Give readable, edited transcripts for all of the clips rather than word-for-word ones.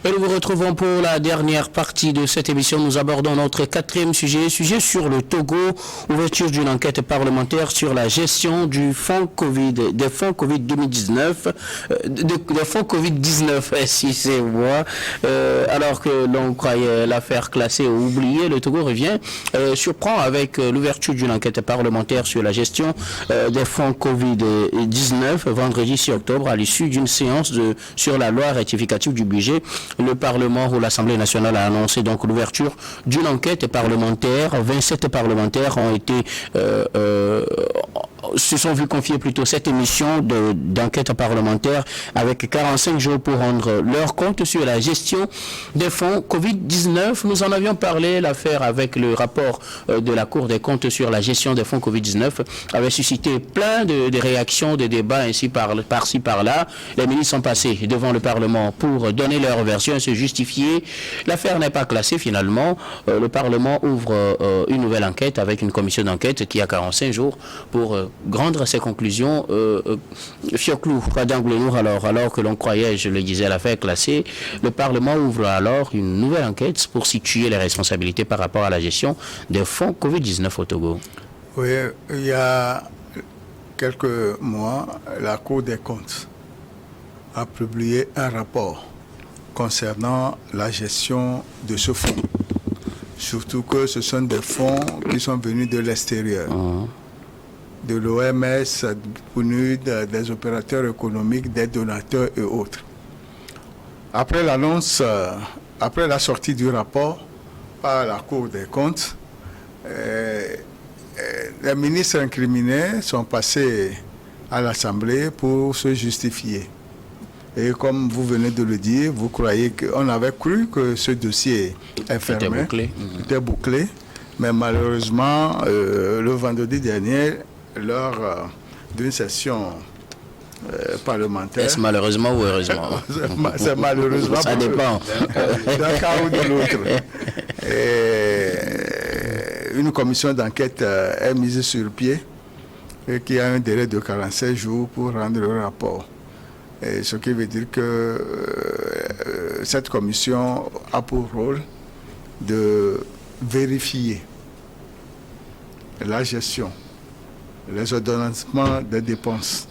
Et nous vous retrouvons pour la dernière partie de cette émission. Nous abordons notre quatrième sujet sur le Togo, ouverture d'une enquête parlementaire sur la gestion du fonds Covid, des fonds Covid 2019, des fonds Covid-19, si c'est moi. Alors que l'on croyait l'affaire classée ou oubliée, le Togo revient, surprend avec l'ouverture d'une enquête parlementaire sur la gestion des fonds Covid-19 vendredi 6 octobre à l'issue d'une séance sur la loi rectificative du budget. Le Parlement ou l'Assemblée nationale a annoncé donc l'ouverture d'une enquête parlementaire. 27 parlementaires ont été se sont vus confier plutôt cette émission d'enquête parlementaire avec 45 jours pour rendre leur compte sur la gestion des fonds Covid-19. Nous en avions parlé, l'affaire avec le rapport de la Cour des comptes sur la gestion des fonds Covid-19 avait suscité plein de réactions, de débats ainsi par-ci par-là. Les ministres sont passés devant le Parlement pour donner leur version et se justifier. L'affaire n'est pas classée finalement. Le Parlement ouvre une nouvelle enquête avec une commission d'enquête qui a 45 jours pour rendre ses conclusions. Fioklou, Radangoulour, alors que l'on croyait, je le disais, l'affaire classée, le Parlement ouvre alors une nouvelle enquête pour situer les responsabilités par rapport à la gestion des fonds Covid-19 au Togo. Oui, il y a quelques mois, la Cour des comptes a publié un rapport concernant la gestion de ce fonds. Surtout que ce sont des fonds qui sont venus de l'extérieur. De l'OMS, du PNUD, des opérateurs économiques, des donateurs et autres. Après l'annonce, après la sortie du rapport par la Cour des comptes, les ministres incriminés sont passés à l'Assemblée pour se justifier. Et comme vous venez de le dire, vous croyez qu'on avait cru que ce dossier est fermé, était bouclé, mais malheureusement, le vendredi dernier, lors d'une session parlementaire. Est-ce malheureusement ou heureusement? C'est malheureusement. Ça dépend. D'un cas ou de l'autre. Une commission d'enquête est mise sur pied et qui a un délai de 45 jours pour rendre le rapport. Et ce qui veut dire que cette commission a pour rôle de vérifier la gestion, les ordonnancements des dépenses,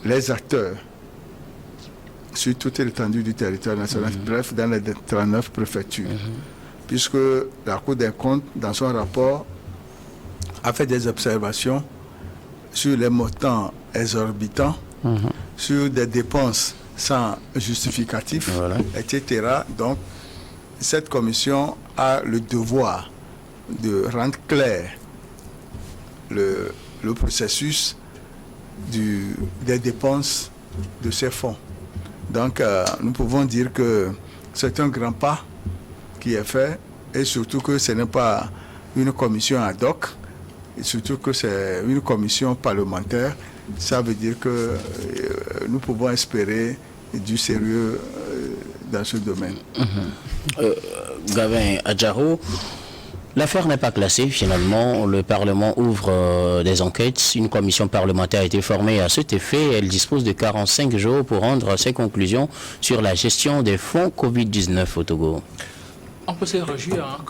les acteurs sur toute l'étendue du territoire national, bref, dans les 39 préfectures. Puisque la Cour des comptes, dans son rapport, a fait des observations sur les montants exorbitants, sur des dépenses sans justificatif, etc. Donc, cette commission a le devoir de rendre clair le processus des dépenses de ces fonds. Donc, nous pouvons dire que c'est un grand pas qui est fait, et surtout que ce n'est pas une commission ad hoc, et surtout que c'est une commission parlementaire. Ça veut dire que nous pouvons espérer du sérieux dans ce domaine. Gavin Adjaro, l'affaire n'est pas classée finalement. Le Parlement ouvre des enquêtes. Une commission parlementaire a été formée à cet effet. Elle dispose de 45 jours pour rendre ses conclusions sur la gestion des fonds Covid-19 au Togo. On peut se réjouir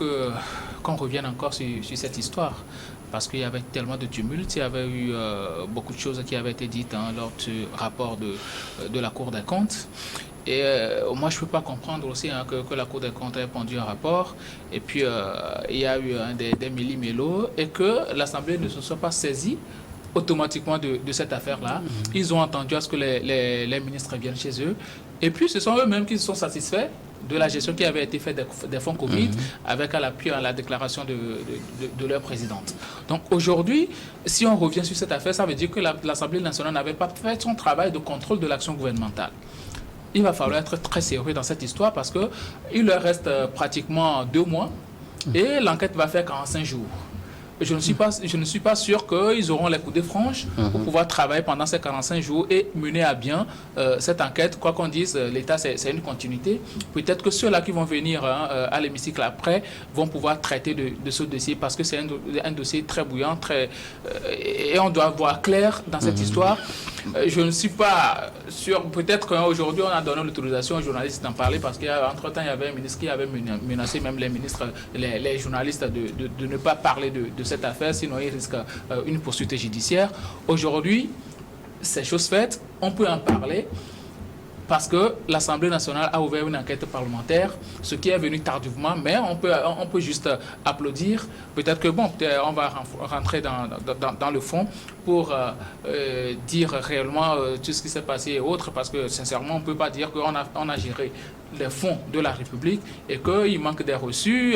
qu'on revienne encore sur cette histoire, parce qu'il y avait tellement de tumulte, il y avait eu beaucoup de choses qui avaient été dites lors du rapport de la Cour des comptes. Et moi, je ne peux pas comprendre aussi que la Cour des comptes ait pondu un rapport, et puis il y a eu des millimélos, et que l'Assemblée ne se soit pas saisie automatiquement de cette affaire-là. Ils ont entendu à ce que les ministres viennent chez eux, et puis ce sont eux-mêmes qui se sont satisfaits de la gestion qui avait été faite des fonds Covid, avec à l'appui à la déclaration de leur présidente. Donc aujourd'hui, si on revient sur cette affaire, ça veut dire que l'Assemblée nationale n'avait pas fait son travail de contrôle de l'action gouvernementale. Il va falloir être très sérieux dans cette histoire, parce qu'il leur reste pratiquement 2 mois et l'enquête va faire 45 jours. Je ne suis pas sûr qu'ils auront les coups de franche pour pouvoir travailler pendant ces 45 jours et mener à bien cette enquête. Quoi qu'on dise, l'État, c'est une continuité. Peut-être que ceux-là qui vont venir à l'hémicycle après vont pouvoir traiter de ce dossier, parce que c'est un dossier très bouillant, et on doit voir clair dans cette histoire. Je ne suis pas sûr. Peut-être qu'aujourd'hui, on a donné l'autorisation aux journalistes d'en parler parce qu'entre-temps, il y avait un ministre qui avait menacé même les ministres, les journalistes de ne pas parler de cette affaire, sinon ils risquent une poursuite judiciaire. Aujourd'hui, c'est chose faite, on peut en parler. Parce que l'Assemblée nationale a ouvert une enquête parlementaire, ce qui est venu tardivement, mais on peut juste applaudir. Peut-être que, on va rentrer dans le fond pour dire réellement tout ce qui s'est passé et autres, parce que sincèrement, on ne peut pas dire qu'on a géré les fonds de la République et qu'il manque des reçus.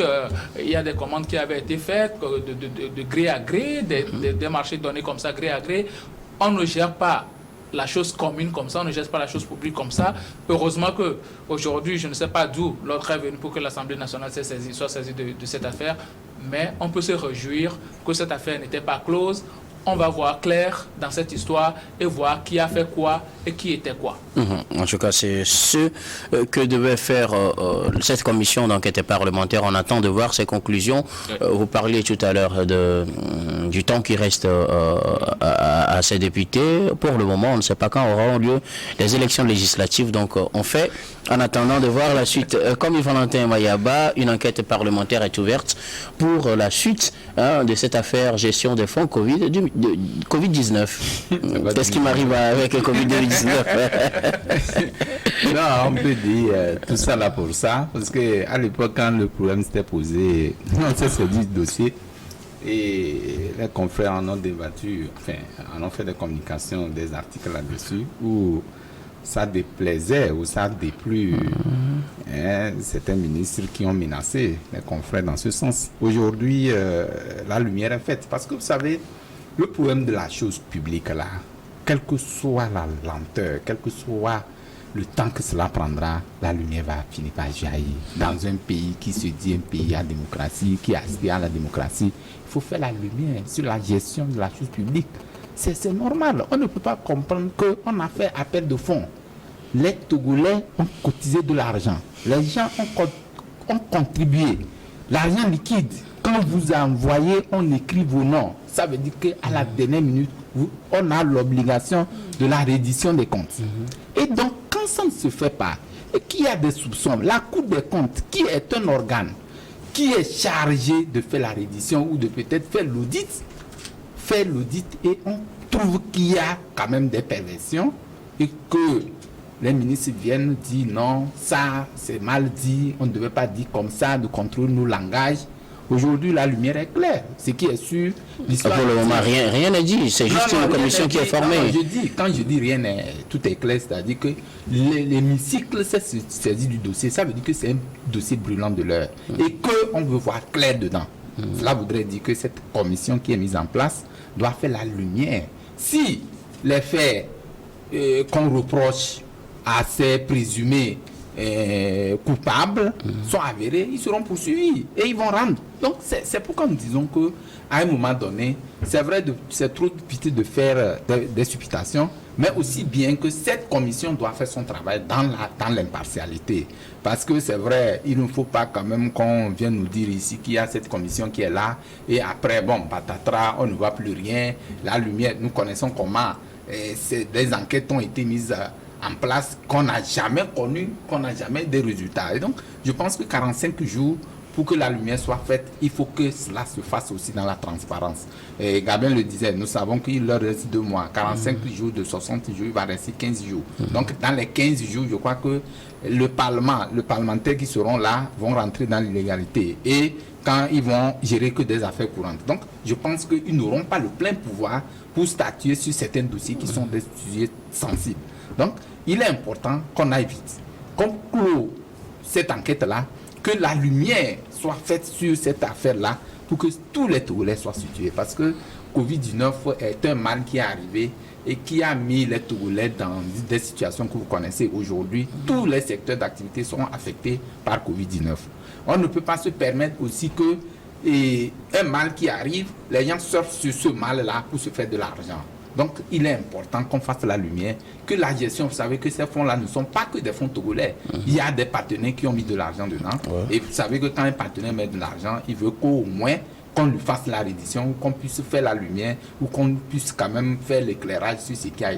Il y a des commandes qui avaient été faites de gré à gré, des marchés donnés comme ça, gré à gré. On ne gère pas la chose commune comme ça, on ne gère pas la chose publique comme ça. Heureusement qu'aujourd'hui, je ne sais pas d'où l'ordre est venu pour que l'Assemblée nationale soit saisie de cette affaire, mais on peut se réjouir que cette affaire n'était pas close. On va voir clair dans cette histoire et voir qui a fait quoi et qui était quoi. En tout cas, c'est ce que devait faire cette commission d'enquête parlementaire. On attend de voir ses conclusions. Oui. Vous parliez tout à l'heure du temps qui reste à ces députés. Pour le moment, on ne sait pas quand auront lieu les élections législatives. Donc, on fait, en attendant de voir la suite. Comme Valentin Mayaba, une enquête parlementaire est ouverte pour la suite de cette affaire gestion des fonds Covid-19. Qu'est-ce qui m'arrive avec le Covid-19? Non, on peut dire tout ça là pour ça, parce qu'à l'époque, quand le problème s'était posé, on s'est saisi du dossier et les confrères en ont débattu, en ont fait des communications, des articles là-dessus, où ça déplaisait ou ça déplut certains ministres qui ont menacé les confrères dans ce sens. Aujourd'hui, la lumière est faite, parce que vous savez, le problème de la chose publique là, quelle que soit la lenteur, quel que soit le temps que cela prendra, la lumière va finir par jaillir. Dans un pays qui se dit un pays à démocratie, qui aspire à la démocratie, il faut faire la lumière sur la gestion de la chose publique. C'est normal. On ne peut pas comprendre qu'on a fait appel de fonds. Les Togolais ont cotisé de l'argent. Les gens ont contribué. L'argent liquide, quand vous envoyez, on écrit vos noms. Ça veut dire qu'à la dernière minute, on a l'obligation de la reddition des comptes. Et donc, quand ça ne se fait pas, et qu'il y a des soupçons, la Cour des comptes, qui est un organe, qui est chargé de faire la reddition ou de peut-être faire l'audit et on trouve qu'il y a quand même des perversions et que les ministres viennent dire non, ça c'est mal dit, on ne devait pas dire comme ça, le contrôle nous langage. Aujourd'hui, la lumière est claire. Ce qui est sûr, l'histoire... Pour le moment, rien n'est dit. C'est juste une commission qui est formée. Quand je dis rien, tout est clair. C'est-à-dire que l'hémicycle s'est saisi du dossier. Ça veut dire que c'est un dossier brûlant de l'heure. Et qu'on veut voir clair dedans. Cela voudrait dire que cette commission qui est mise en place doit faire la lumière. Si les faits qu'on reproche à ces présumés coupables sont avérés, ils seront poursuivis et ils vont rendre. Donc c'est pourquoi nous disons qu'à un moment donné, c'est vrai, c'est trop vite de faire des supputations, mais aussi bien que cette commission doit faire son travail dans l'impartialité. Parce que c'est vrai, il ne faut pas quand même qu'on vienne nous dire ici qu'il y a cette commission qui est là et après, patatras, on ne voit plus rien. La lumière, nous connaissons comment des enquêtes ont été mises en place qu'on n'a jamais connu, qu'on n'a jamais des résultats. Et donc, je pense que 45 jours, pour que la lumière soit faite, il faut que cela se fasse aussi dans la transparence. Et Gabin le disait, nous savons qu'il leur reste 2 mois. 45 jours de 60 jours, il va rester 15 jours. Donc, dans les 15 jours, je crois que le parlementaire qui seront là vont rentrer dans l'illégalité. Et quand ils vont gérer que des affaires courantes. Donc, je pense qu'ils n'auront pas le plein pouvoir pour statuer sur certains dossiers qui sont des sujets sensibles. Donc, il est important qu'on aille vite, qu'on clôt cette enquête-là, que la lumière soit faite sur cette affaire-là pour que tous les Togolais soient situés. Parce que Covid-19 est un mal qui est arrivé et qui a mis les Togolais dans des situations que vous connaissez aujourd'hui. Tous les secteurs d'activité seront affectés par Covid-19. On ne peut pas se permettre aussi que un mal qui arrive, les gens surfent sur ce mal-là pour se faire de l'argent. Donc, il est important qu'on fasse la lumière, que la gestion, vous savez que ces fonds-là ne sont pas que des fonds togolais. Il y a des partenaires qui ont mis de l'argent dedans. Et vous savez que quand un partenaire met de l'argent, il veut qu'au moins qu'on lui fasse la reddition, ou qu'on puisse faire la lumière, ou qu'on puisse quand même faire l'éclairage sur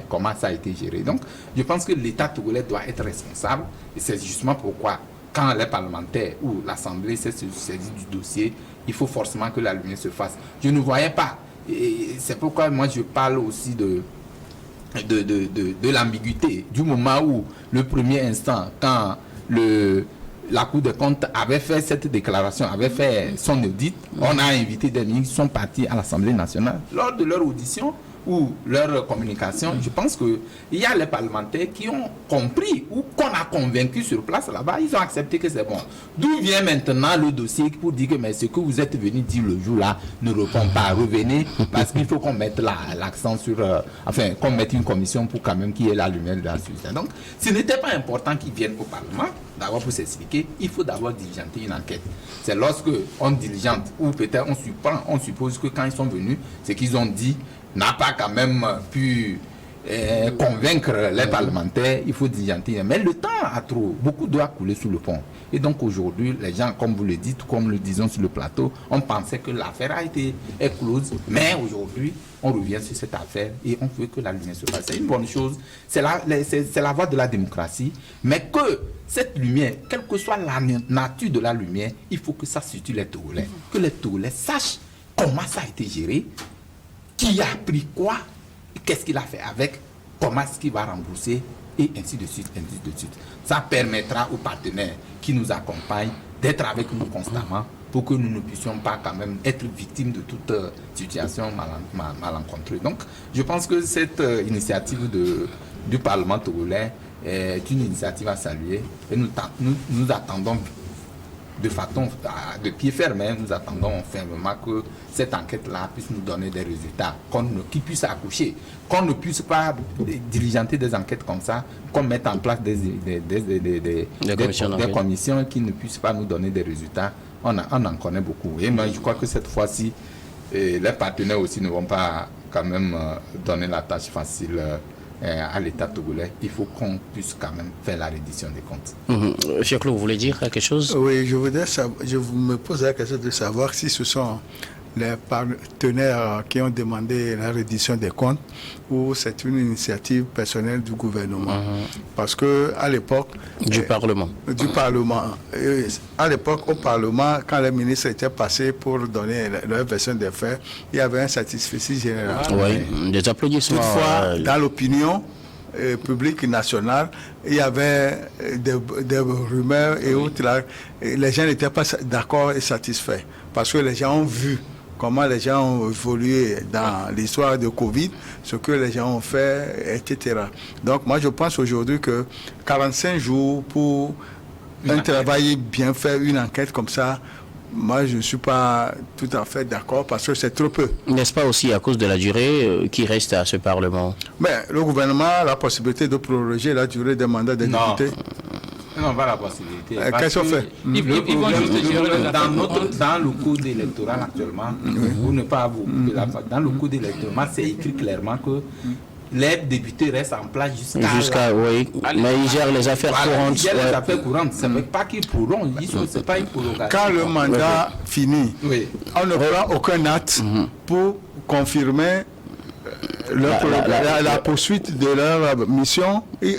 comment ça a été géré. Donc, je pense que l'État togolais doit être responsable, et c'est justement pourquoi, quand les parlementaires ou l'Assemblée s'est saisie du dossier, il faut forcément que la lumière se fasse. Je ne voyais pas, et c'est pourquoi moi je parle aussi de l'ambiguïté, du moment où le premier instant, quand la Cour des comptes avait fait cette déclaration, avait fait son audit, on a invité des ministres qui sont partis à l'Assemblée nationale. Lors de leur audition ou leur communication, je pense qu'il y a les parlementaires qui ont compris ou qu'on a convaincu sur place là-bas, ils ont accepté que c'est bon. D'où vient maintenant le dossier pour dire que mais ce que vous êtes venu dire le jour-là ne répond pas. Revenez, parce qu'il faut qu'on mette l'accent sur... qu'on mette une commission pour quand même qu'il y ait la lumière de la suite. Donc, ce n'était pas important qu'ils viennent au Parlement. D'abord, pour s'expliquer, il faut d'abord diligenter une enquête. C'est lorsque on diligente, ou peut-être on suppose que quand ils sont venus, ce qu'ils ont dit n'a pas quand même pu convaincre les parlementaires, il faut diligenter. Mais le temps a trop, beaucoup doit couler sous le pont. Et donc aujourd'hui, les gens, comme vous le dites, comme le disons sur le plateau, on pensait que l'affaire est close, mais aujourd'hui, on revient sur cette affaire et on veut que la lumière se fasse. C'est une bonne chose, c'est la voie de la démocratie, mais que cette lumière, quelle que soit la nature de la lumière, il faut que ça situe les Togolais, que les Togolais sachent comment ça a été géré, qui a pris quoi, qu'est-ce qu'il a fait avec, comment est-ce qu'il va rembourser, et ainsi de suite, ainsi de suite. Ça permettra aux partenaires qui nous accompagnent d'être avec nous constamment pour que nous ne puissions pas quand même être victimes de toute situation malencontreuse. Donc, je pense que cette initiative du Parlement togolais est une initiative à saluer et nous attendons de pied ferme, nous attendons fermement que cette enquête-là puisse nous donner des résultats, qui puisse accoucher, qu'on ne puisse pas diligenter des enquêtes comme ça, qu'on mette en place des commissions qui ne puissent pas nous donner des résultats. On en connaît beaucoup. Et moi, je crois que cette fois-ci, les partenaires aussi ne vont pas quand même donner la tâche facile à l'État togolais. Il faut qu'on puisse quand même faire la reddition des comptes. Cheikh Lo, vous voulez dire quelque chose? Oui, je me pose la question de savoir si ce sont les partenaires qui ont demandé la reddition des comptes ou c'est une initiative personnelle du gouvernement. Parce que à l'époque... Du Parlement. À l'époque, au Parlement, quand les ministres étaient passés pour donner leur version des faits, il y avait un satisfecit général. Oui, des applaudissements. Toutefois, dans l'opinion publique nationale, il y avait des rumeurs et autres là. Et les gens n'étaient pas d'accord et satisfaits. Parce que les gens ont vu comment les gens ont évolué dans l'histoire de Covid, ce que les gens ont fait, etc. Donc moi je pense aujourd'hui que 45 jours pour un travail bien fait, une enquête comme ça, moi je ne suis pas tout à fait d'accord parce que c'est trop peu. N'est-ce pas aussi à cause de la durée qui reste à ce Parlement? Mais le gouvernement a la possibilité de proroger la durée des mandats des députés. Non, pas la possibilité. Qu'est-ce qu'on fait? Dans le code électoral actuellement, vous ne pas vous. Dans le code électoral, c'est écrit clairement que les députés restent en place jusqu'à oui, mais ils gèrent les affaires courantes. Ils gèrent les affaires courantes. Ce n'est pas qu'ils pourront, c'est pas une prorogation. Quand le mandat finit, on ne prend aucun acte pour confirmer la poursuite de leur mission. C'est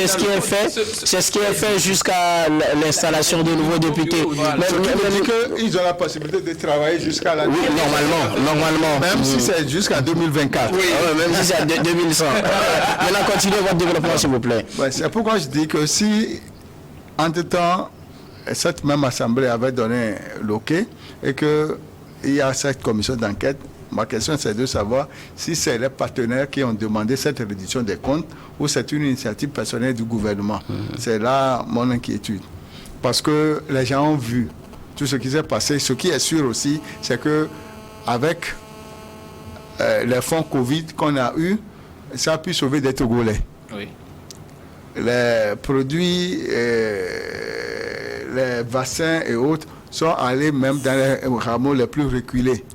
ce qui est fait. C'est ce qui est fait jusqu'à l'installation de nouveaux députés. Ils ont la possibilité de travailler jusqu'à la... Oui, normalement. Même si c'est jusqu'à 2024. Oui, même si c'est à 2100. Maintenant, continuez votre développement, s'il vous plaît. C'est pourquoi je dis que si, entre-temps, cette même assemblée avait donné l'OK et qu'il y a cette commission d'enquête, ma question, c'est de savoir si c'est les partenaires qui ont demandé cette reddition des comptes ou c'est une initiative personnelle du gouvernement. C'est là mon inquiétude. Parce que les gens ont vu tout ce qui s'est passé. Ce qui est sûr aussi, c'est que avec les fonds Covid qu'on a eus, ça a pu sauver des Togolais. Oui. Les produits, les vaccins et autres sont allés même dans les rameaux les plus reculés.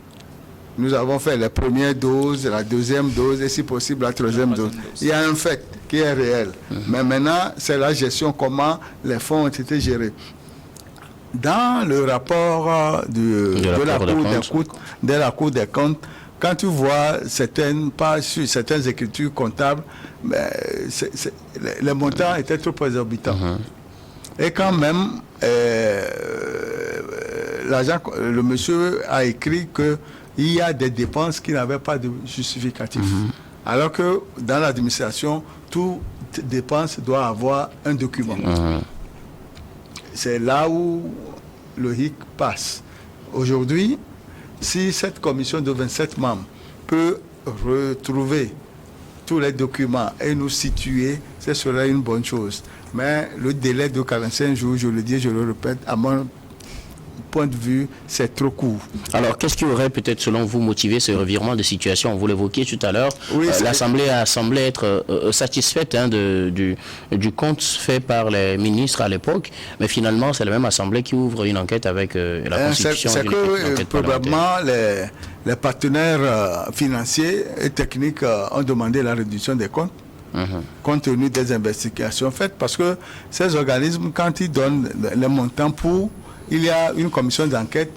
Nous avons fait la première dose, la deuxième dose et si possible la troisième dose. Il y a un fait qui est réel. Mais maintenant, c'est la gestion, comment les fonds ont été gérés. dans le rapport de la Cour des comptes, quand tu vois certaines pages sur certaines écritures comptables, les montants étaient trop exorbitants. Et quand même, le monsieur a écrit qu'il y a des dépenses qui n'avaient pas de justificatif. Alors que dans l'administration, toute dépense doit avoir un document. C'est là où le hic passe. Aujourd'hui, si cette commission de 27 membres peut retrouver tous les documents et nous situer, ce serait une bonne chose. Mais le délai de 45 jours, je le dis, je le répète, à mon point de vue, c'est trop court. Alors, qu'est-ce qui aurait peut-être, selon vous, motivé ce revirement de situation? Vous l'évoquiez tout à l'heure. Oui, l'Assemblée a semblé être satisfaite du compte fait par les ministres à l'époque, mais finalement, c'est la même Assemblée qui ouvre une enquête avec la constitution. C'est que probablement les partenaires financiers et techniques ont demandé la réduction des comptes. Compte tenu des investigations faites, parce que ces organismes, quand ils donnent les montants il y a une commission d'enquête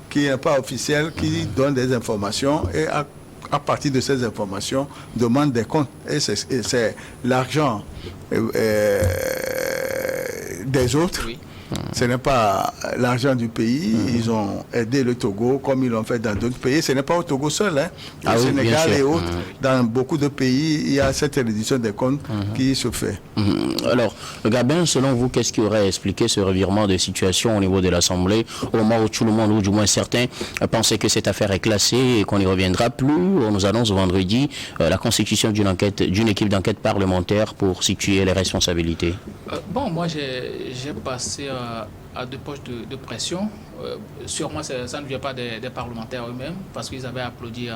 qui n'est pas officielle, qui donne des informations et à partir de ces informations demande des comptes. Et c'est l'argent des autres. Oui. Ce n'est pas l'argent du pays. Ils ont aidé le Togo comme ils l'ont fait dans d'autres pays. Ce n'est pas au Togo seul. Au Sénégal et autres, dans beaucoup de pays, il y a cette réduction des comptes qui se fait. Alors, le Gabin, selon vous, qu'est-ce qui aurait expliqué ce revirement de situation au niveau de l'Assemblée, au moment où tout le monde, ou du moins certains, pensaient que cette affaire est classée et qu'on n'y reviendra plus? On nous annonce vendredi la constitution d'une équipe d'enquête parlementaire pour situer les responsabilités. Moi, j'ai passé à deux poches de pression. Sûrement, ça ne vient pas des parlementaires eux-mêmes, parce qu'ils avaient applaudi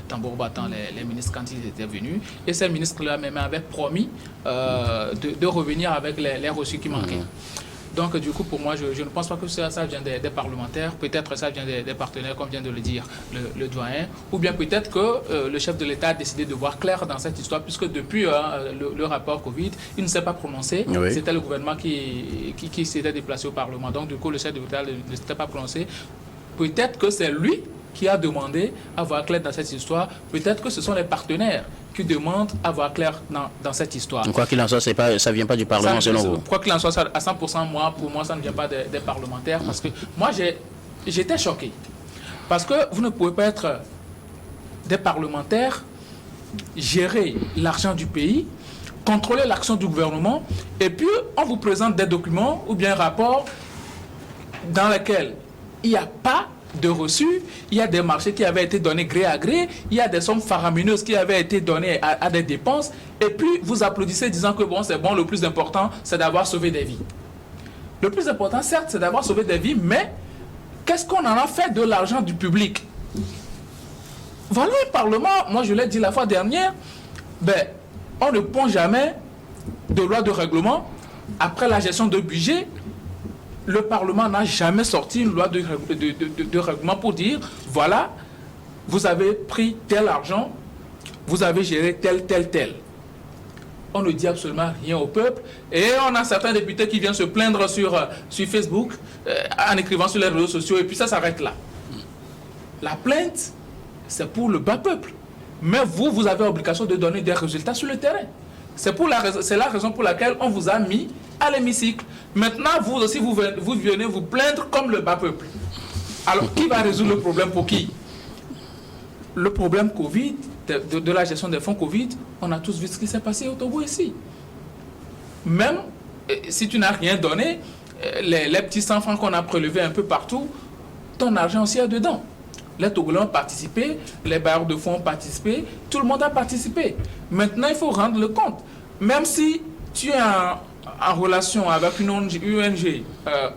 tambour battant les ministres quand ils étaient venus. Et ces ministres-là même avaient promis de revenir avec les reçus qui manquaient. Donc, du coup, pour moi, je ne pense pas que ça vient des parlementaires. Peut-être ça vient des partenaires, comme vient de le dire le doyen. Ou bien peut-être que le chef de l'État a décidé de voir clair dans cette histoire, puisque depuis le rapport Covid, il ne s'est pas prononcé. Oui. C'était le gouvernement qui s'était déplacé au Parlement. Donc, du coup, le chef de l'État ne s'était pas prononcé. Peut-être que c'est lui qui a demandé à voir clair dans cette histoire. Peut-être que ce sont les partenaires qui demandent à voir clair dans cette histoire. Quoi qu'il en soit, ça ne vient pas du Parlement, selon vous? Quoi qu'il en soit, à 100%, pour moi, ça ne vient pas des parlementaires. Parce que moi, j'étais choqué. Parce que vous ne pouvez pas être des parlementaires, gérer l'argent du pays, contrôler l'action du gouvernement, et puis on vous présente des documents ou bien un rapport dans lesquels il n'y a pas de reçus, il y a des marchés qui avaient été donnés gré à gré, il y a des sommes faramineuses qui avaient été données à des dépenses, et puis vous applaudissez disant que bon, c'est bon, le plus important, c'est d'avoir sauvé des vies. Le plus important, certes, c'est d'avoir sauvé des vies, mais qu'est-ce qu'on en a fait de l'argent du public? Voilà le Parlement, moi je l'ai dit la fois dernière, on ne pond jamais de loi de règlement après la gestion de budget. Le Parlement n'a jamais sorti une loi de règlement pour dire, voilà, vous avez pris tel argent, vous avez géré tel. On ne dit absolument rien au peuple. Et on a certains députés qui viennent se plaindre sur Facebook, en écrivant sur les réseaux sociaux, et puis ça s'arrête là. La plainte, c'est pour le bas peuple. Mais vous avez l'obligation de donner des résultats sur le terrain. C'est la raison pour laquelle on vous a mis à l'hémicycle. Maintenant, vous aussi, vous venez vous plaindre comme le bas peuple. Alors, qui va résoudre le problème pour qui? Le problème Covid, de la gestion des fonds Covid, on a tous vu ce qui s'est passé au Togo ici. Même si tu n'as rien donné, les petits 100 francs qu'on a prélevés un peu partout, ton argent aussi est dedans. Les Togolais ont participé, les bailleurs de fonds ont participé, tout le monde a participé. Maintenant, il faut rendre le compte. Même si tu es en relation avec une ONG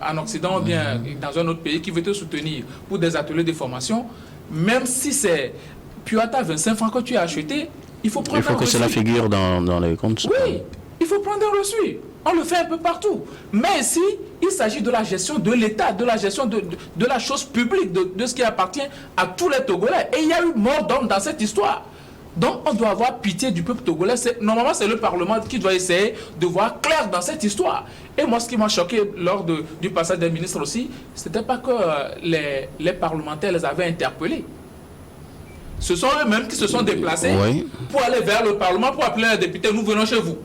en Occident ou bien dans un autre pays qui veut te soutenir pour des ateliers de formation, même si c'est Puata 25 francs que tu as acheté, il faut prendre un reçu. Il faut que cela figure dans les comptes. Oui, il faut prendre un reçu. On le fait un peu partout. Mais ici, il s'agit de la gestion de l'État, de la gestion de la chose publique, de ce qui appartient à tous les Togolais. Et il y a eu mort d'homme dans cette histoire. Donc, on doit avoir pitié du peuple togolais. Normalement, c'est le Parlement qui doit essayer de voir clair dans cette histoire. Et moi, ce qui m'a choqué lors du passage des ministres aussi, c'était pas que les parlementaires les avaient interpellés. Ce sont eux-mêmes qui se sont déplacés pour aller vers le Parlement, pour appeler les députés, nous venons chez vous.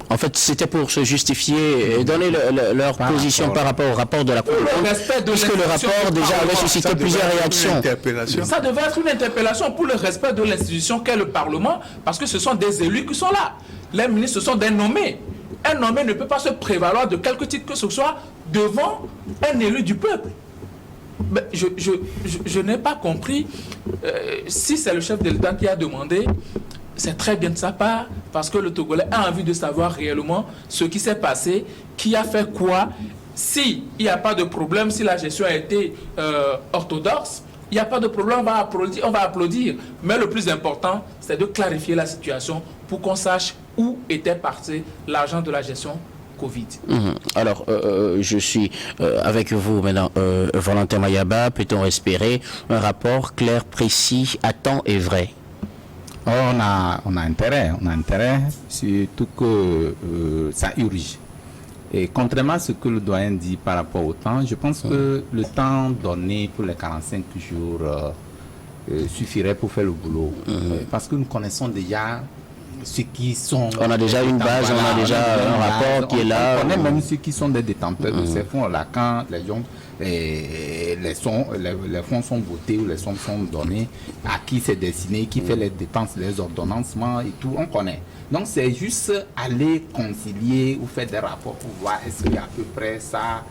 En fait, c'était pour se justifier et donner leur position par rapport au rapport de la Cour des comptes, puisque le rapport déjà avait suscité plusieurs réactions. Ça devait être une interpellation pour le respect de l'institution qu'est le Parlement, parce que ce sont des élus qui sont là. Les ministres, ce sont des nommés. Un nommé ne peut pas se prévaloir de quelque titre que ce soit devant un élu du peuple. Mais je n'ai pas compris si c'est le chef de l'État qui a demandé. C'est très bien de sa part, parce que le Togolais a envie de savoir réellement ce qui s'est passé, qui a fait quoi. S'il n'y a pas de problème, si la gestion a été orthodoxe, il n'y a pas de problème, on va applaudir. Mais le plus important, c'est de clarifier la situation pour qu'on sache où était parti l'argent de la gestion Covid. Alors, je suis avec vous maintenant, Valentin Mayaba. Peut-on espérer un rapport clair, précis, à temps et vrai? On a intérêt, surtout que ça urge. Et contrairement à ce que le doyen dit par rapport au temps, je pense que le temps donné pour les 45 jours suffirait pour faire le boulot. Parce que nous connaissons déjà ceux qui sont... On a déjà une base, on a déjà un rapport qui est là. On connaît même ceux qui sont des détenteurs de ces fonds-là. Quand les fonds sont votés ou les sommes sont données, à qui c'est destiné, qui fait les dépenses, les ordonnancements et tout, on connaît. Donc c'est juste aller concilier ou faire des rapports pour voir est-ce qu'il y a à peu près ça.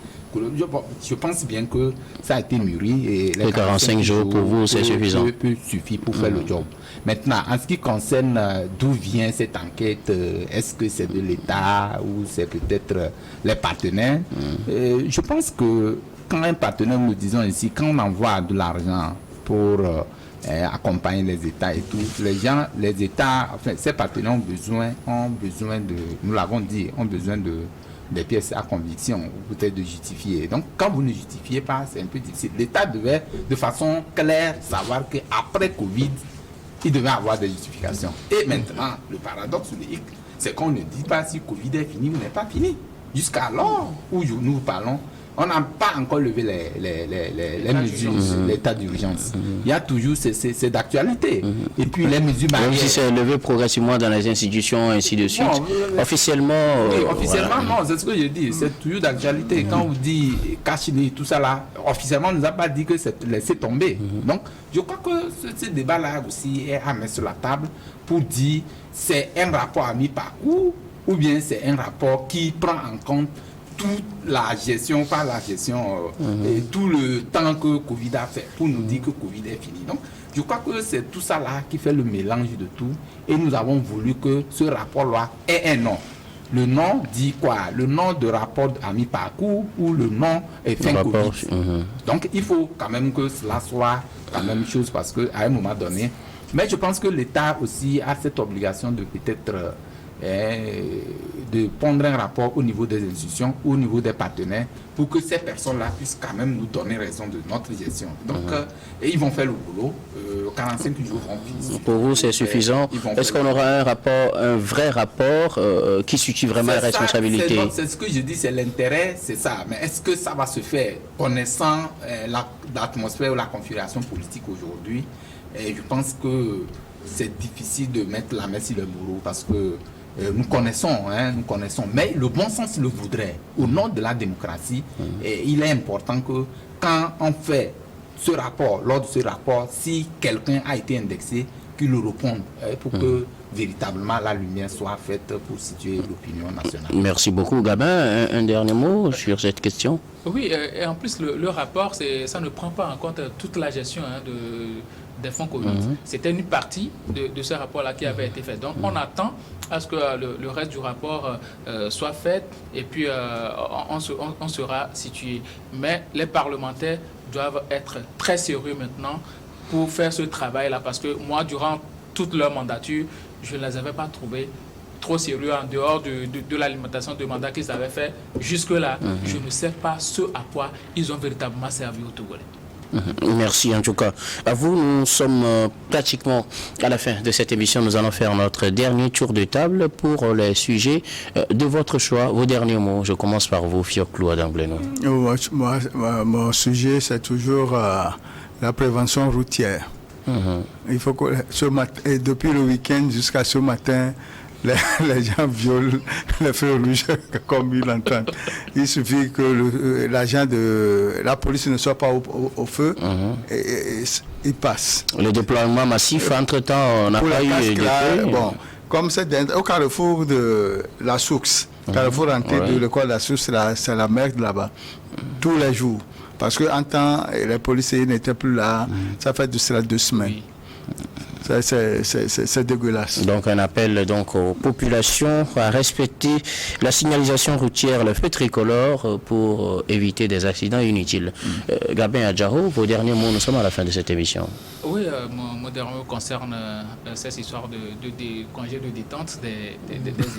Je pense bien que ça a été mûri et les 45 jours pour vous, c'est suffisant. Peut suffire pour faire le job. Maintenant, en ce qui concerne d'où vient cette enquête, est-ce que c'est de l'État ou c'est peut-être les partenaires, je pense que quand un partenaire, nous disons ici, quand on envoie de l'argent pour accompagner les États et tout, les États, enfin, ces partenaires ont besoin de, nous l'avons dit, ont besoin des pièces à conviction, ou peut-être de justifier. Donc, quand vous ne justifiez pas, c'est un peu difficile. L'État devait, de façon claire, savoir qu'après Covid, il devait avoir des justifications. Et maintenant, le paradoxe, c'est qu'on ne dit pas si Covid est fini ou n'est pas fini. Jusqu'alors où nous parlons, on n'a pas encore levé les mesures, l'état d'urgence. Il y a toujours, c'est d'actualité. Et puis les mesures barrières. Même si c'est levé progressivement dans les institutions, ainsi de suite. Officiellement... officiellement, non, c'est ce que je dis. C'est toujours d'actualité. Quand on dit Kachini, tout ça là, officiellement, on ne nous a pas dit que c'est laissé tomber. Donc, je crois que ce débat-là aussi est à mettre sur la table pour dire c'est un rapport à mi-parcours ou bien c'est un rapport qui prend en compte toute la gestion, pas la gestion, et tout le temps que Covid a fait pour nous dire que Covid est fini. Donc, je crois que c'est tout ça là qui fait le mélange de tout. Et nous avons voulu que ce rapport-là ait un nom. Le nom dit quoi? Le nom de rapport à mi-parcours ou le nom est fin Covid. Donc, il faut quand même que cela soit la même chose parce qu'à un moment donné, mais je pense que l'État aussi a cette obligation de peut-être... de prendre un rapport au niveau des institutions, au niveau des partenaires, pour que ces personnes-là puissent quand même nous donner raison de notre gestion. Donc, et ils vont faire le boulot. 45 jours vont finir. Pour vous, c'est suffisant. Est-ce qu'on aura un rapport, un vrai rapport qui situe vraiment la responsabilité? C'est ce que je dis, c'est l'intérêt, c'est ça. Mais est-ce que ça va se faire connaissant l'atmosphère ou la configuration politique aujourd'hui? Et je pense que c'est difficile de mettre la main sur le bourreau parce que nous connaissons, mais le bon sens le voudrait. Au nom de la démocratie, il est important que quand on fait ce rapport, lors de ce rapport, si quelqu'un a été indexé, qu'il le réponde pour que véritablement la lumière soit faite pour situer l'opinion nationale. Merci beaucoup. Gabin, un dernier mot sur cette question? Oui, et en plus, le rapport, ça ne prend pas en compte toute la gestion des fonds Covid. C'était une partie de ce rapport-là qui avait été fait. Donc, on attend à ce que le reste du rapport soit fait et puis on sera situé. Mais les parlementaires doivent être très sérieux maintenant pour faire ce travail-là parce que moi, durant toute leur mandature, je ne les avais pas trouvés trop sérieux en dehors de l'alimentation de mandat qu'ils avaient fait jusque-là. Je ne sais pas ce à quoi ils ont véritablement servi au Togolais. Merci en tout cas. À vous, nous sommes pratiquement à la fin de cette émission. Nous allons faire notre dernier tour de table pour les sujets de votre choix. Vos derniers mots. Je commence par vous, Fioclou Adambleno. Mon sujet, c'est toujours la prévention routière. Il faut que et depuis le week-end jusqu'à ce matin, les gens violent les feux rouges comme ils l'entendent. Il suffit que l'agent de la police ne soit pas au feu et il passe. Le déploiement massif, entre-temps, on n'a pas eu de bon, comme c'est au carrefour de la Source, carrefour entrée de l'école de la Source, c'est la merde là-bas, tous les jours. Parce qu'en temps, les policiers n'étaient plus là, ça fait de cela 2 semaines. Oui. C'est dégueulasse. Donc un appel donc aux populations à respecter la signalisation routière, le feu tricolore pour éviter des accidents inutiles. Gabin Adjaro, vos derniers mots, nous sommes à la fin de cette émission. Oui, mon dernier mot concerne cette histoire de congé de détente des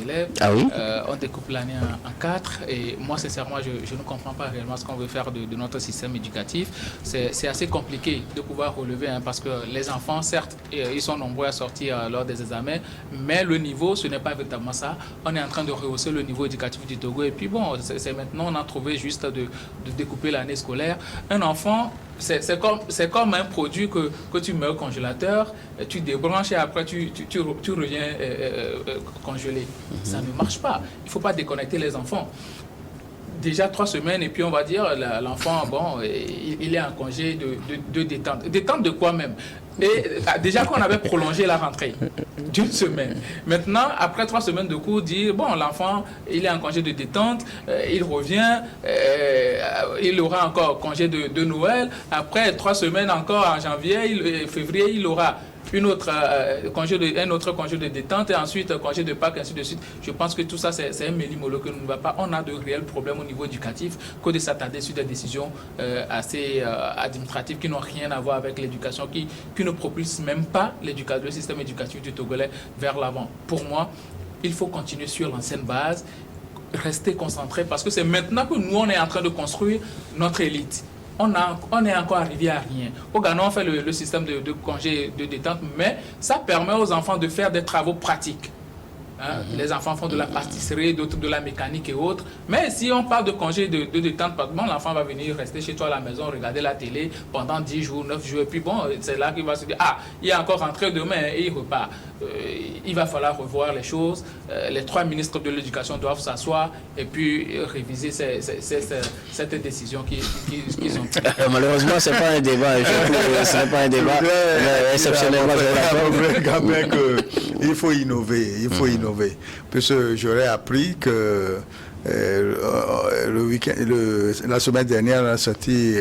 élèves. Ah oui? On découpe l'année en 4 et moi sincèrement je ne comprends pas réellement ce qu'on veut faire de notre système éducatif. C'est assez compliqué de pouvoir relever parce que les enfants certes ils sont nombreux à sortir lors des examens, mais le niveau, ce n'est pas véritablement ça. On est en train de rehausser le niveau éducatif du Togo. Et puis bon, c'est maintenant, on a trouvé juste de découper l'année scolaire. Un enfant, c'est comme un produit que tu mets au congélateur, tu débranches et après tu reviens congelé. Ça ne marche pas. Il ne faut pas déconnecter les enfants. Déjà 3 semaines et puis on va dire l'enfant, bon, il est en congé de détente. Détente de quoi même? Et déjà qu'on avait prolongé la rentrée d'1 semaine. Maintenant, après 3 semaines de cours, dire bon, l'enfant, il est en congé de détente, il revient, il aura encore congé de Noël. Après 3 semaines encore en janvier, février, il aura un autre congé de détente et ensuite congé de Pâques, ainsi de suite. Je pense que tout ça, c'est un méli-mollo que nous ne va pas. On a de réels problèmes au niveau éducatif que de s'attarder sur des décisions assez administratives qui n'ont rien à voir avec l'éducation, qui ne propulsent même pas le système éducatif du Togolais vers l'avant. Pour moi, il faut continuer sur l'ancienne base, rester concentré parce que c'est maintenant que nous, on est en train de construire notre élite. On est encore arrivé à rien. Au Ghana, on fait le système de congé de détente, mais ça permet aux enfants de faire des travaux pratiques. Les enfants font de la pâtisserie, d'autres de la mécanique et autres. Mais si on parle de congé de détente, l'enfant va venir rester chez toi à la maison, regarder la télé pendant 10 jours, 9 jours. Et puis bon, c'est là qu'il va se dire, il est encore rentré demain et il repart. Il va falloir revoir les choses. Les 3 ministres de l'éducation doivent s'asseoir et puis réviser cette décision qu'ils ont prise. Malheureusement, ce n'est pas un débat. Ce n'est pas un débat exceptionnellement. Il faut innover. Il faut innover. Parce que j'aurais appris que le week-end, la semaine dernière, on a sorti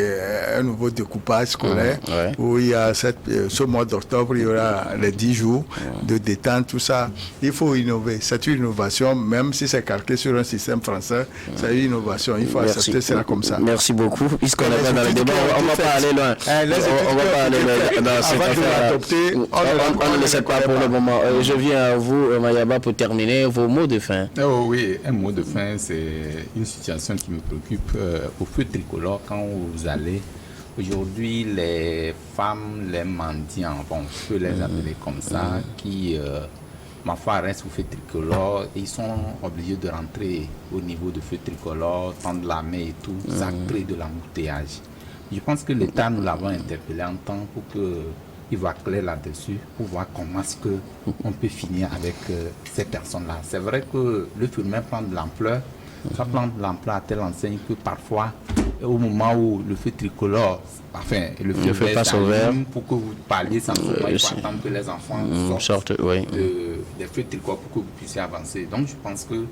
un nouveau découpage scolaire où il y a ce mois d'octobre, il y aura les 10 jours de détente, tout ça. Il faut innover. C'est une innovation, même si c'est calqué sur un système français, c'est une innovation. Il faut accepter cela comme ça. Merci beaucoup. Puisqu'on est dans le débat, on ne va pas aller loin. On va pas aller loin dans cette affaire. On ne le sait pas pour le moment. Je viens à vous, Mayaba, pour terminer vos mots de fin. Oh oui, un mot de fin, c'est une situation qui me préoccupe au feu tricolore quand vous allez. Aujourd'hui, les femmes, les mendiants, bon, je peux les appeler comme ça, qui, ma foi, restent au feu tricolore, et ils sont obligés de rentrer au niveau du feu tricolore, tendre la main et tout, ça crée de l'embouteillage. Je pense que l'État, nous l'avons interpellé en temps pour qu'il va clair là-dessus, pour voir comment est-ce qu'on peut finir avec ces personnes-là. C'est vrai que le phénomène prend de l'ampleur. Ça prend de l'ampleur à telle enseigne que parfois, au moment où le feu tricolore, enfin, le feu passe au vert, pour que vous parliez sans moment, il faut attendre que les enfants sortent des feux tricolores pour que vous puissiez avancer. Donc, je pense que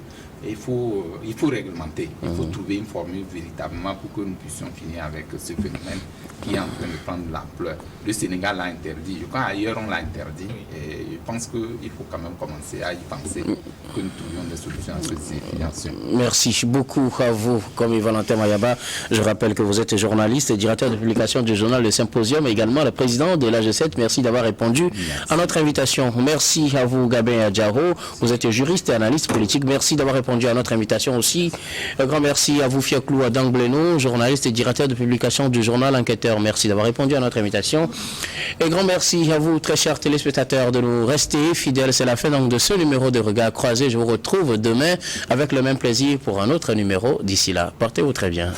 il faut réglementer, il faut trouver une formule véritablement pour que nous puissions finir avec ce phénomène qui est en train de prendre de l'ampleur. Le Sénégal l'a interdit, je crois ailleurs on l'a interdit, et je pense qu'il faut quand même commencer à y penser, que nous trouvions des solutions à cette situation. Merci beaucoup à vous, comme Valentin Mayaba. Je rappelle que vous êtes journaliste et directeur de publication du journal Le Symposium, et également le président de l'AG7. Merci d'avoir répondu à notre invitation. Merci à vous, Gabin Cyprien Adjaro. Vous êtes juriste et analyste politique. Merci d'avoir répondu à notre invitation aussi. Un grand merci à vous, Fiaklou Adang Bleno, journaliste et directeur de publication du journal Enquêteur. Merci d'avoir répondu à notre invitation. Et grand merci à vous, très chers téléspectateurs, de nous rester fidèles. C'est la fin donc de ce numéro de Regard Croisé. Je vous retrouve demain avec le même plaisir pour un autre numéro. D'ici là, portez-vous très bien.